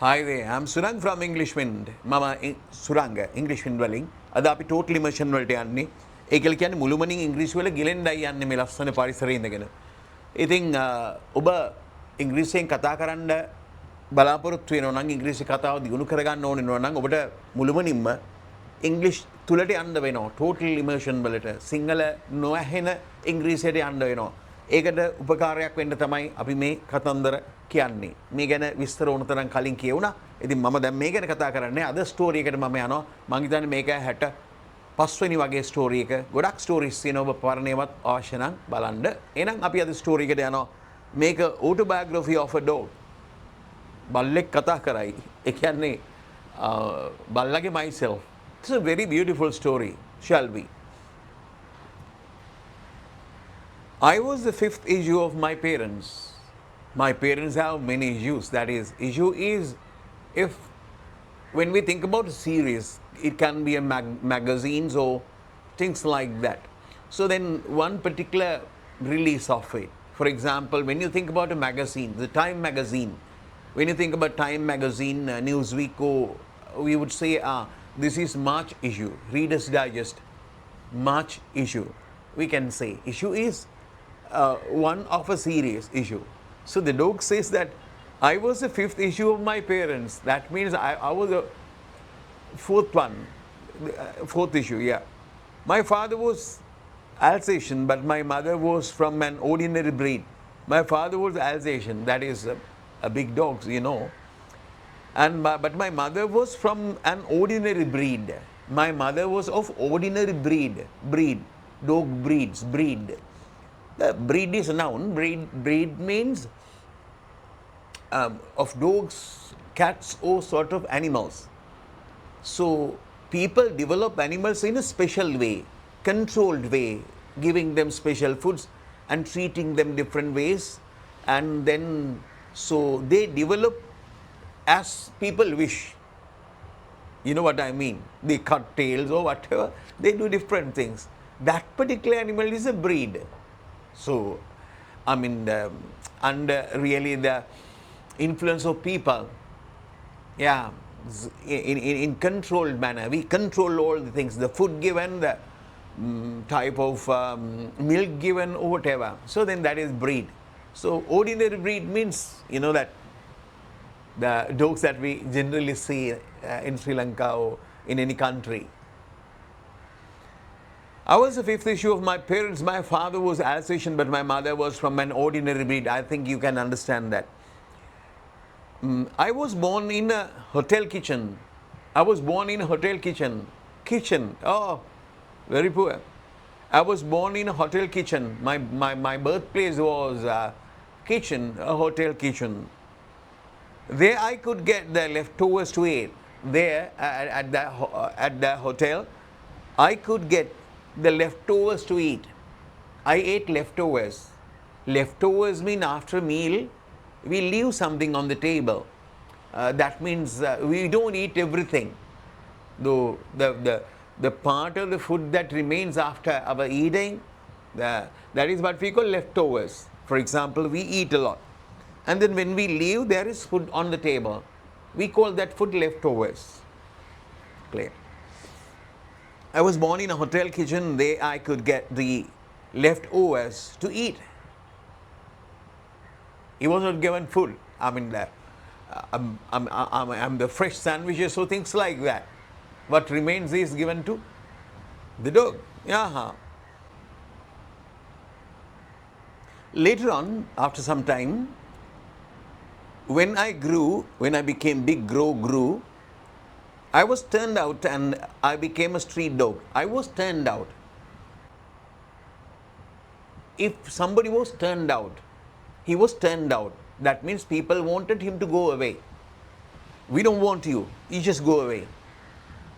Hi there, I'm Surang from English Wind. Mama Surang, English Wind වලින් අද අපි total immersion වලට යන්නේ. ඒකල කියන්නේ මුළුමනින් ඉංග්‍රීසි වල ගිලෙන්ඩයි යන්නේ මේ ලස්සන පරිසරයේ ඉඳගෙන. ඉතින් ඔබ ඉංග්‍රීසියෙන් කතා කරන්න බලාපොරොත්තු වෙනවා නම් ඉංග්‍රීසි කතාව දියුණු කරගන්න ඕන වෙනවා නම් ඔබට මුළුමනින්ම ඉංග්‍රීසි තුලට යන්න වෙනවා. total immersion වලට සිංහල නොඇහෙන ඉංග්‍රීසියට යන්න වෙනවා. ඒකට උපකාරයක් වෙන්න තමයි අපි මේ කතන්දර කියන්නේ. මේ ගැන විස්තර ඕන තරම් කලින් කියුණා. ඉතින් මම දැන් මේ ගැන කතා කරන්නේ අද ස්ටෝරි එකට මම යනවා. මම හිතන්නේ මේක 65 වෙනි වගේ ස්ටෝරි එක. ගොඩක් ස්ටෝරිස් තියෙනවා ඔබ පරණේවත් අවශ්‍ය නම් බලන්න. එහෙනම් අපි අද ස්ටෝරි එකට යනවා. මේක autobiography of a dog. බල්ලෙක් කතා කරයි. ඒ කියන්නේ බල්ලගේ myself. It's a very beautiful story, shall we? I was the fifth issue of my parents. My parents have many issues. That is, issue is if when we think about a series, it can be a magazines or things like that. So then one particular release of it. For example, when you think about a magazine, the Time magazine, when you think about Time magazine, Newsweek, or we would say, this is March issue, Reader's Digest, March issue. We can say issue is one of a series issue. So the dog says that I was the fifth issue of my parents. That means I was the fourth issue, yeah. My father was Alsatian, but my mother was from an ordinary breed. My father was Alsatian, that is a big dog, you know. But my mother was from an ordinary breed. My mother was of ordinary breed. Dog breeds, breed. The breed is a noun. Breed means of dogs, cats, or sort of animals. So people develop animals in a special way, controlled way, giving them special foods and treating them different ways. And then so they develop as people wish. You know what I mean? They cut tails or whatever. They do different things. That particular animal is a breed. So, I mean, under really the influence of people, yeah, in controlled manner, we control all the things, the food given, the type of milk given, or whatever. So then that is breed. So ordinary breed means, you know, that the dogs that we generally see in Sri Lanka or in any country. I was the fifth issue of my parents. My father was Alsatian, but my mother was from an ordinary breed. I think you can understand that. I was born in a hotel kitchen. I was born in a hotel kitchen. Oh, very poor. I was born in a hotel kitchen. My birthplace was kitchen, a hotel kitchen. There I could get the leftovers to eat. There at the hotel, I could get the leftovers to eat. I ate leftovers. Leftovers mean after a meal, we leave something on the table. That means we don't eat everything. Though the part of the food that remains after our eating, that is what we call leftovers. For example, we eat a lot. And then when we leave, there is food on the table. We call that food leftovers. Clear? I was born in a hotel kitchen. There I could get the leftovers to eat. He was not given food. I mean, I'm the fresh sandwiches, so things like that. What remains is given to the dog. Yeah. Later on, after some time, when I became big, grew, I was turned out and I became a street dog. I was turned out. If somebody was turned out, he was turned out. That means people wanted him to go away. We don't want you. You just go away.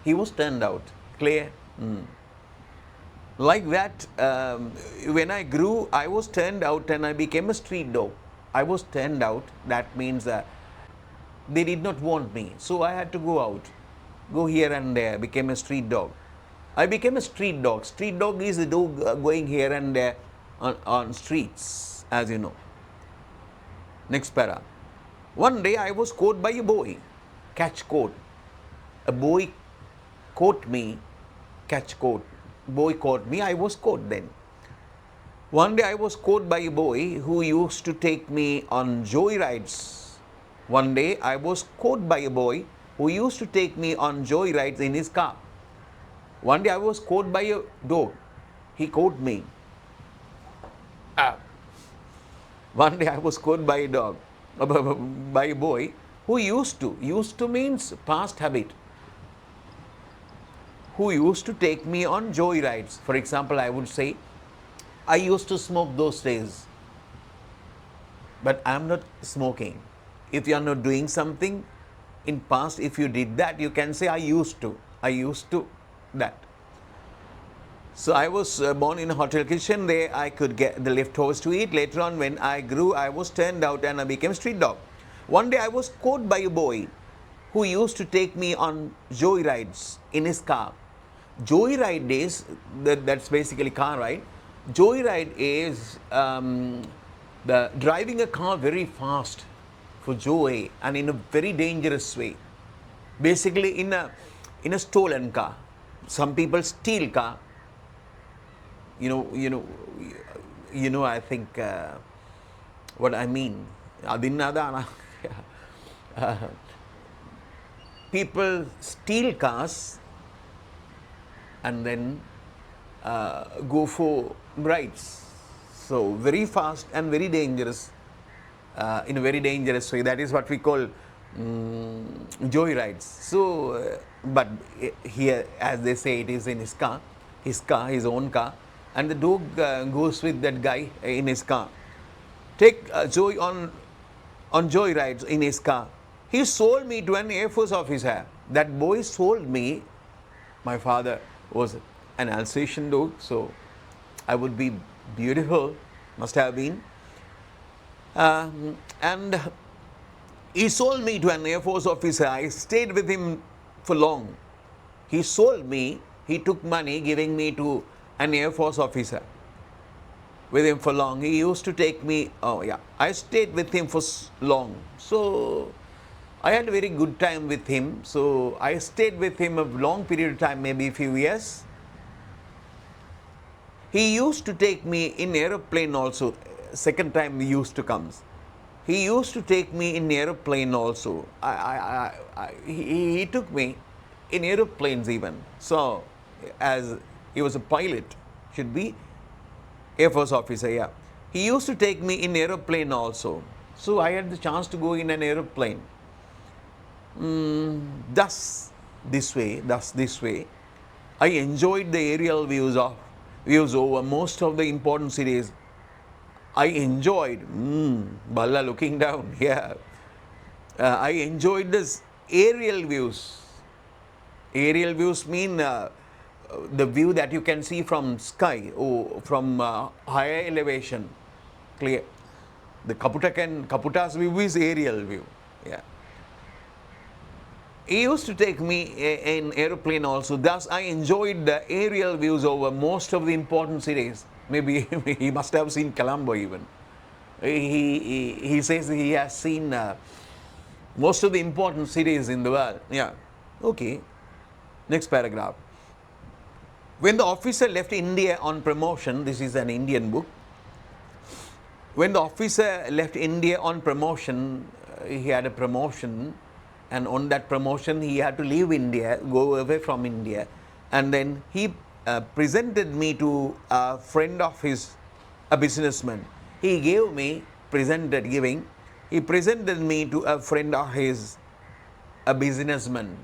He was turned out. Clear? Like that, when I grew, I was turned out and I became a street dog. I was turned out. That means they did not want me. So I had to go out. Go here and there. Became a street dog. I became a street dog. Street dog is a dog going here and there on streets, as you know. Next para. One day I was caught by a boy. catch cold. A boy caught me, catch cold. Boy caught me, I was caught then. One day I was caught by a boy who used to take me on joyrides. One day I was caught by a boy who used to take me on joyrides in his car. One day I was caught by a dog. He caught me. One day I was caught by a dog, by a boy who used to means past habit, who used to take me on joyrides. For example, I would say, I used to smoke those days, but I am not smoking. If you are not doing something in past, if you did that, you can say, I used to that. So I was born in a hotel kitchen. There I could get the leftovers to eat. Later on, when I grew, I was turned out and I became street dog. One day I was caught by a boy who used to take me on joyrides in his car. Joyride is, that's basically car ride. Joyride is the driving a car very fast for joy and in a very dangerous way. Basically in a stolen car. Some people steal car. You know, I think what I mean. People steal cars and then go for rides. So very fast and very dangerous, in a very dangerous way. That is what we call joyrides. So, but here, as they say, it is in his car, his own car, and the dog goes with that guy in his car. Take joy on joyrides in his car. He sold me to an Air Force officer. That boy sold me. My father was an Alsatian dog, so I would be beautiful, must have been. And he sold me to an Air Force officer. I stayed with him for long. He sold me, he took money giving me to an Air Force officer. With him for long. He used to take me, I stayed with him for long. So I had a very good time with him. So I stayed with him a long period of time, maybe a few years. He used to take me in aeroplane also. Second time he used to come. He used to take me in aeroplane also. He took me in aeroplanes even. So, as he was a pilot, should be Air Force officer, yeah. He used to take me in aeroplane also. So, I had the chance to go in an aeroplane. Thus this way, I enjoyed the aerial views over most of the important cities. I enjoyed, Balla looking down, yeah. I enjoyed this aerial views. Aerial views mean the view that you can see from sky or from higher elevation. Clear. The Kaputa's view is aerial view, yeah. He used to take me in aeroplane also. Thus, I enjoyed the aerial views over most of the important cities. Maybe he must have seen Colombo even. He says he has seen most of the important cities in the world. Yeah. Okay. Next paragraph. When the officer left India on promotion, this is an Indian book. When the officer left India on promotion, he had a promotion, and on that promotion he had to leave India, go away from India, and then he presented me to a friend of his, a businessman. He gave me, he presented me to a friend of his, a businessman.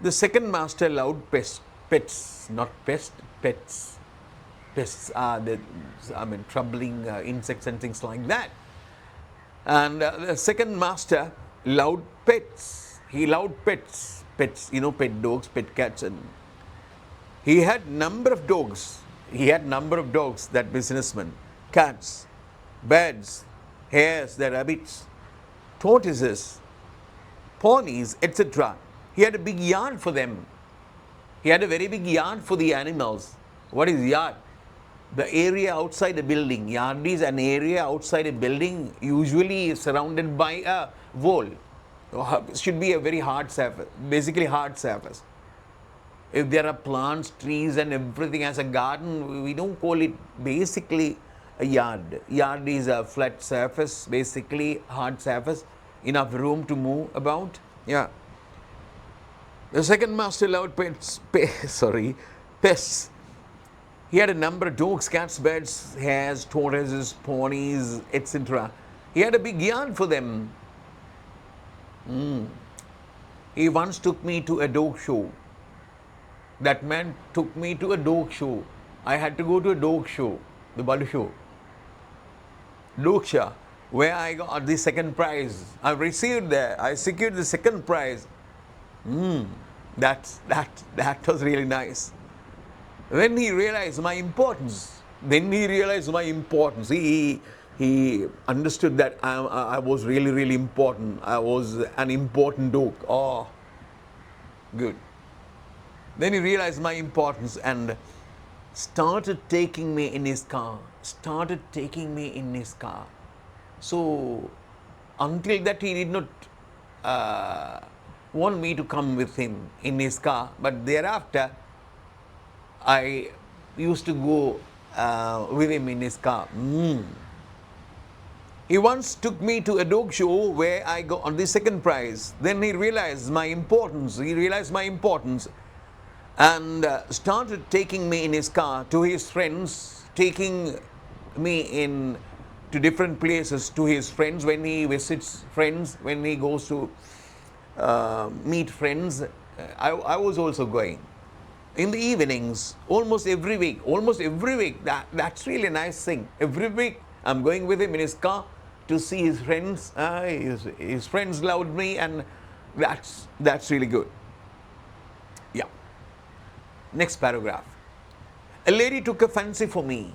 The second master loved pets, not pets. Pests are troubling insects and things like that. And the second master loved pets. He loved pets, pet dogs, pet cats, and he had number of dogs. That businessman. Cats, birds, hares, the rabbits, tortoises, ponies, etc. He had a big yard for them. He had a very big yard for the animals. What is yard? The area outside the building, yard is an area outside a building, usually surrounded by a wall. Should be a very hard surface, basically hard surface. If there are plants, trees, and everything as a garden, we don't call it basically a yard. Yard is a flat surface, basically hard surface, enough room to move about. Yeah. The second master loved pests. He had a number of dogs, cats, birds, hares, tortoises, ponies, etc. He had a big yard for them. He once took me to a dog show. That man took me to a dog show. I had to go to a dog show, the Badu show. Dog show, where I got the second prize. I secured the second prize. That was really nice. Then he realized my importance. He understood that I was really, really important. I was an important dog. Oh, good. Then he realized my importance and started taking me in his car. So, until that he did not want me to come with him in his car. But thereafter, I used to go with him in his car. He once took me to a dog show where I got on the second prize. Then he realized my importance. And started taking me in his car to his friends, taking me in to different places to his friends when he visits friends, when he goes to meet friends. I was also going. In the evenings, almost every week, that's really a nice thing. Every week, I'm going with him in his car to see his friends. His friends loved me, and that's really good. Yeah. Next paragraph. A lady took a fancy for me.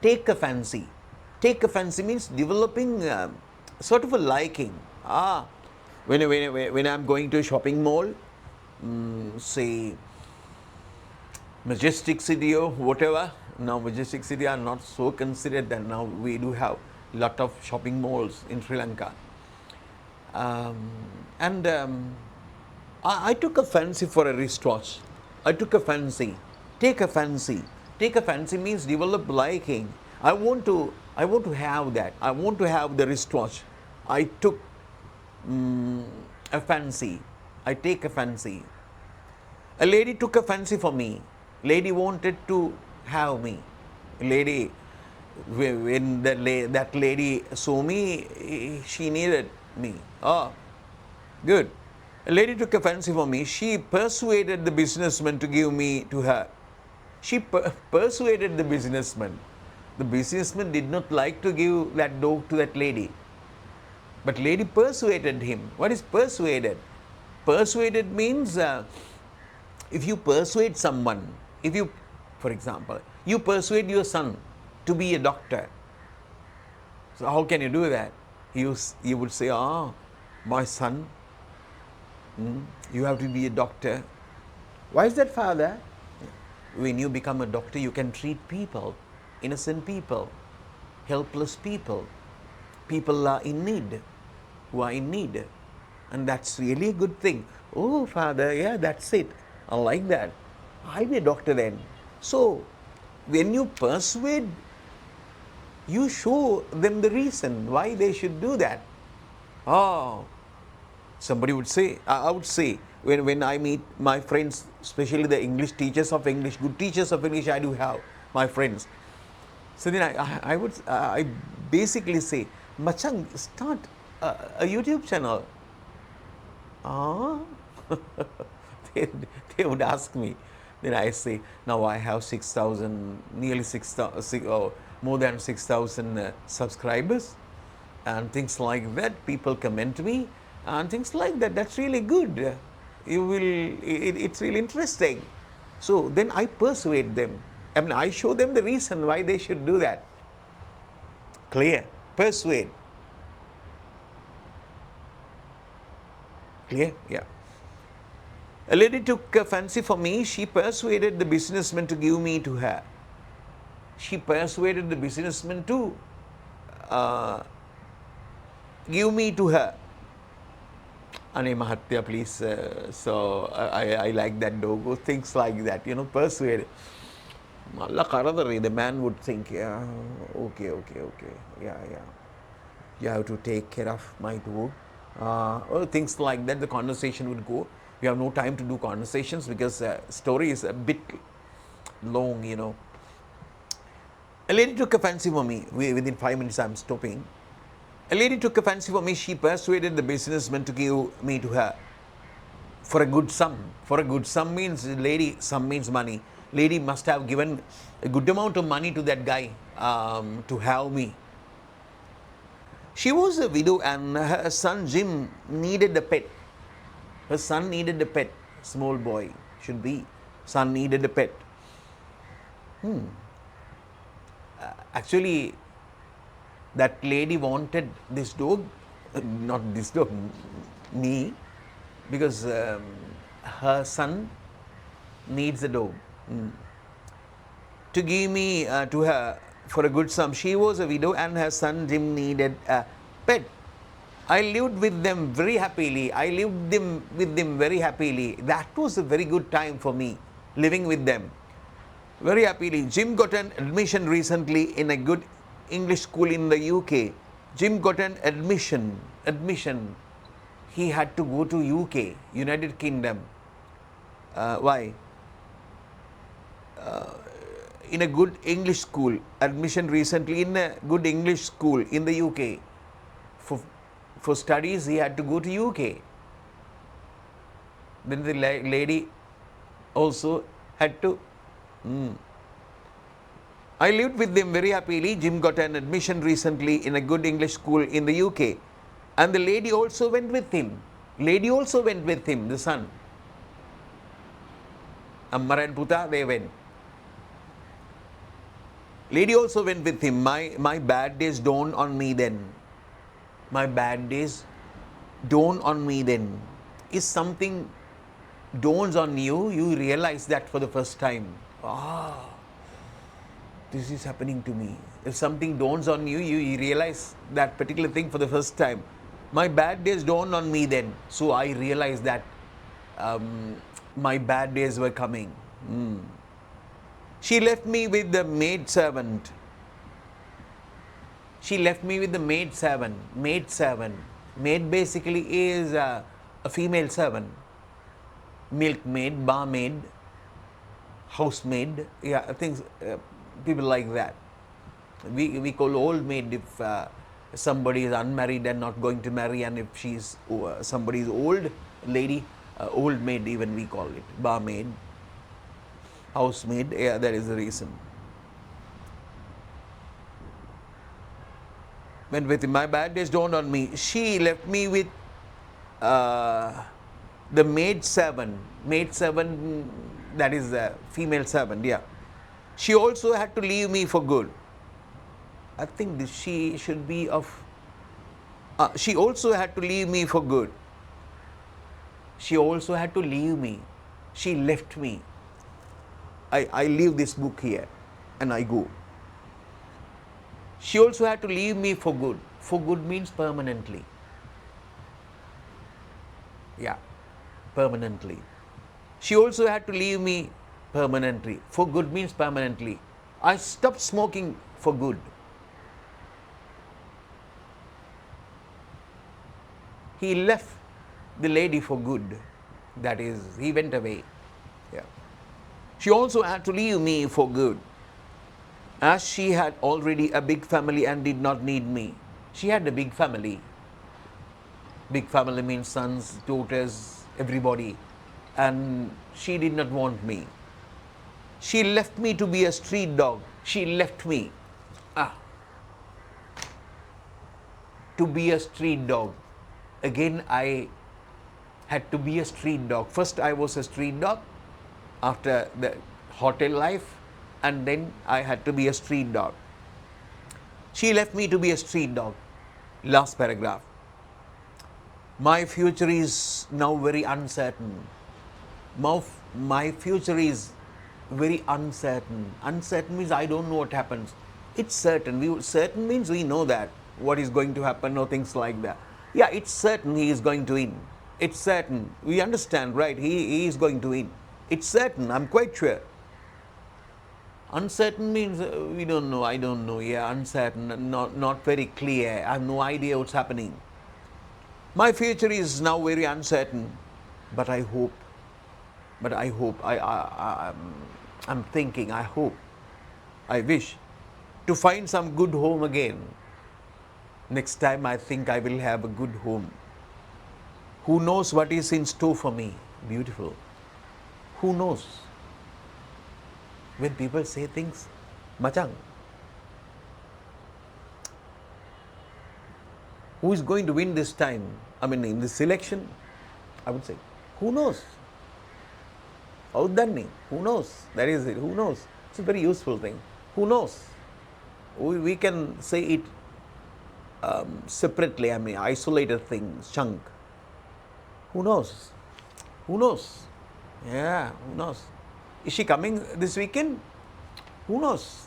Take a fancy. Take a fancy means developing sort of a liking. When I'm going to a shopping mall, say Majestic City or whatever. Now Majestic City are not so considered that now we do have a lot of shopping malls in Sri Lanka. I took a fancy for a wristwatch. Take a fancy. Take a fancy means develop liking. I want to have that. I want to have the wristwatch. I took a fancy. I take a fancy. A lady took a fancy for me. Lady wanted to have me. Lady, when that lady saw me, she needed me. Oh, good. A lady took a fancy for me. She persuaded the businessman to give me to her. She persuaded the businessman. The businessman did not like to give that dog to that lady. But lady persuaded him. What is persuaded? Persuaded means if you persuade someone, for example, you persuade your son to be a doctor. So how can you do that? You would say, my son, you have to be a doctor. Why is that, father? When you become a doctor, you can treat people, innocent people, helpless people. People are in need, who are in need. And that's really a good thing. Oh, father, yeah, that's it. I like that. I'll be a doctor then. So, when you persuade, you show them the reason why they should do that. Somebody would say, I would say, when I meet my friends, especially the English teachers of English, good teachers of English, I do have my friends. So then I basically say, Machang, start a YouTube channel. They would ask me. Then I say, now I have 6,000, nearly 6,000, more than 6,000 subscribers, and things like that. People comment me and things like that. That's really good. It's really interesting. So then I persuade them. I mean, I show them the reason why they should do that. Clear? Persuade. Clear? Yeah. A lady took a fancy for me. She persuaded the businessman to give me to her. She persuaded the businessman to give me to her. Ane Mahatya, please. I like that dog. Things like that, persuade. Allah Karadari, the man would think, yeah, okay. Yeah. You have to take care of my dog. Or things like that, the conversation would go. We have no time to do conversations because story is a bit long, A lady took a fancy for me. Within 5 minutes, I'm stopping. A lady took a fancy for me. She persuaded the businessman to give me to her for a good sum. For a good sum means lady, sum means money. Lady must have given a good amount of money to that guy to have me. She was a widow and her son Jim needed a pet. Her son needed a pet. Small boy should be. Son needed a pet. Actually, that lady wanted this dog, not this dog, me, because her son needs a dog. To give me to her for a good sum. She was a widow and her son Jim needed a pet. I lived with them very happily. Very happily. That was a very good time for me, living with them. Very happily. Jim got an admission recently in a good English school in the UK. Jim got an admission. He had to go to UK, United Kingdom. Why? In a good English school. Admission recently in a good English school in the UK. For studies, he had to go to UK. Then the lady also had to. I lived with them very happily. Jim got an admission recently in a good English school in the UK. And the lady also went with him. The son. Ammar and Puta, they went. Lady also went with him. My bad days dawned on me then. My bad days dawn on me then. Is something dawns on you, you realize that for the first time. This is happening to me. If something dawns on you, you realize that particular thing for the first time. My bad days dawned on me then. So I realized that my bad days were coming. She left me with the maid servant. Maid basically is a female servant. Milkmaid, barmaid, housemaid, things, people like that. We call old maid if somebody is unmarried and not going to marry, and if somebody is old lady, old maid even we call it, barmaid, housemaid, that is the reason. Went with him. My bad days dawned on me. She left me with the maid servant, that is the female servant, She also had to leave me for good. I think she should be of. She also had to leave me for good. She left me. I leave this book here and I go. She also had to leave me for good. For good means permanently. Permanently. She also had to leave me permanently. For good means permanently. I stopped smoking for good. He left the lady for good. That is, he went away. She also had to leave me for good, as she had already a big family and did not need me. She had a big family. Big family means sons, daughters, everybody. And she did not want me. She left me to be a street dog. She left me to be a street dog. Again, I had to be a street dog. First, I was a street dog after the hotel life, and then I had to be a street dog. She left me to be a street dog. Last paragraph. My future is now very uncertain. My future is very uncertain. Uncertain means I don't know what happens. It's certain. Certain means we know that what is going to happen or things like that. Yeah, it's certain he is going to win. It's certain. We understand, right? He is going to win. It's certain. I'm quite sure. Uncertain means we don't know. I don't know. Yeah, uncertain. Not very clear. I have no idea what's happening. My future is now very uncertain, but I hope. But I hope. I'm thinking. I hope. I wish to find some good home again. Next time I think I will have a good home. Who knows what is in store for me? Beautiful. Who knows? When people say things, Machang, who is going to win this time? I mean, in this election, I would say, who knows? Outdanning, who knows? That is it, who knows? It's a very useful thing. Who knows? We can say it separately, I mean, isolated things, chunk. Who knows? Who knows? Yeah, who knows? Is she coming this weekend? Who knows?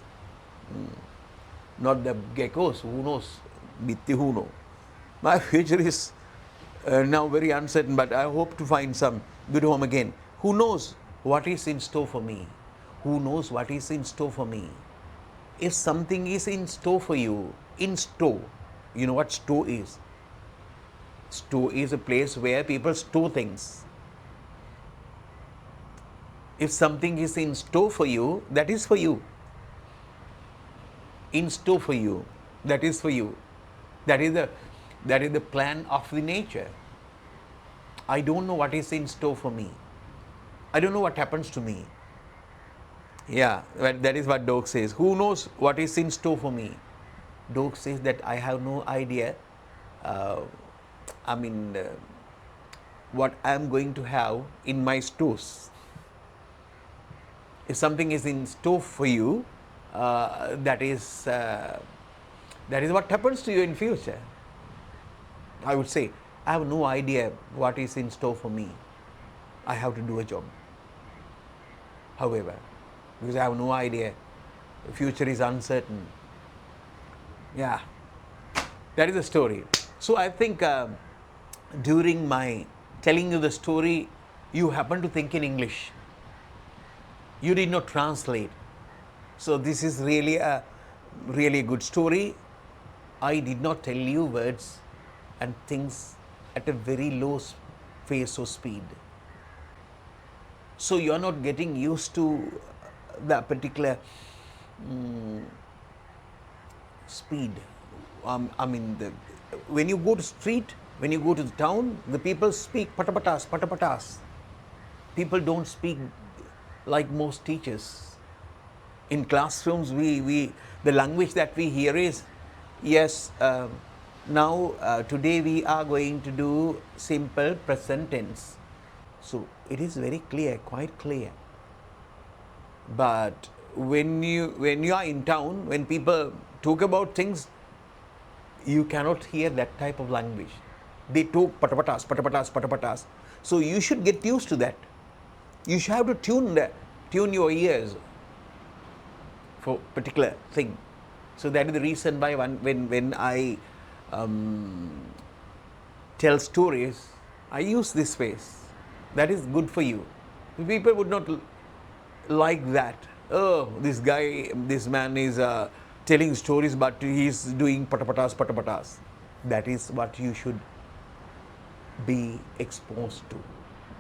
Not the geckos, who knows? Bitti, who knows? My future is now very uncertain, but I hope to find some good home again. Who knows what is in store for me? Who knows what is in store for me? If something is in store for you, in store, you know what store is? Store is a place where people store things. If something is in store for you, that is for you. In store for you, that is for you. That is the plan of the nature. I don't know what is in store for me. I don't know what happens to me. Yeah, that is what dog says. Who knows what is in store for me? Dog says that I have no idea. What I am going to have in my stores. If something is in store for you, that is what happens to you in future. I would say, I have no idea what is in store for me. I have to do a job. However, because I have no idea, the future is uncertain. Yeah, that is the story. So I think during my telling you the story, you happen to think in English. You did not translate. So this is really a good story. I did not tell you words and things at a very low pace or speed. So you are not getting used to the particular speed. When you go to street, when you go to the town, the people speak patapatas, patapatas. People don't speak like most teachers. In classrooms, the language that we hear is, yes, today we are going to do simple present tense. So it is very clear, quite clear. But when you are in town, when people talk about things, you cannot hear that type of language. They talk patapatas, patapatas, patapatas. So you should get used to that. You should have to tune your ears for particular thing. So that is the reason why when I tell stories, I use this face. That is good for you. People would not like that. Oh, this man is telling stories, but he is doing patapatas, patapatas. That is what you should be exposed to.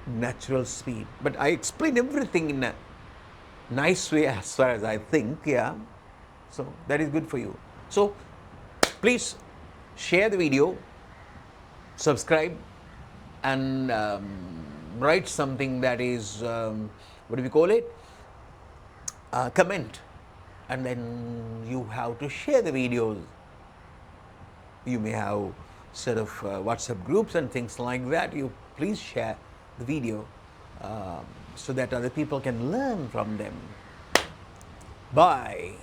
Natural speed. But I explain everything in a nice way as far as I think, yeah. So that is good for you. So please share the video, subscribe, and write something that is, what do we call it? Comment. And then you have to share the videos. You may have sort of WhatsApp groups and things like that. You please share the video so that other people can learn from them. Bye.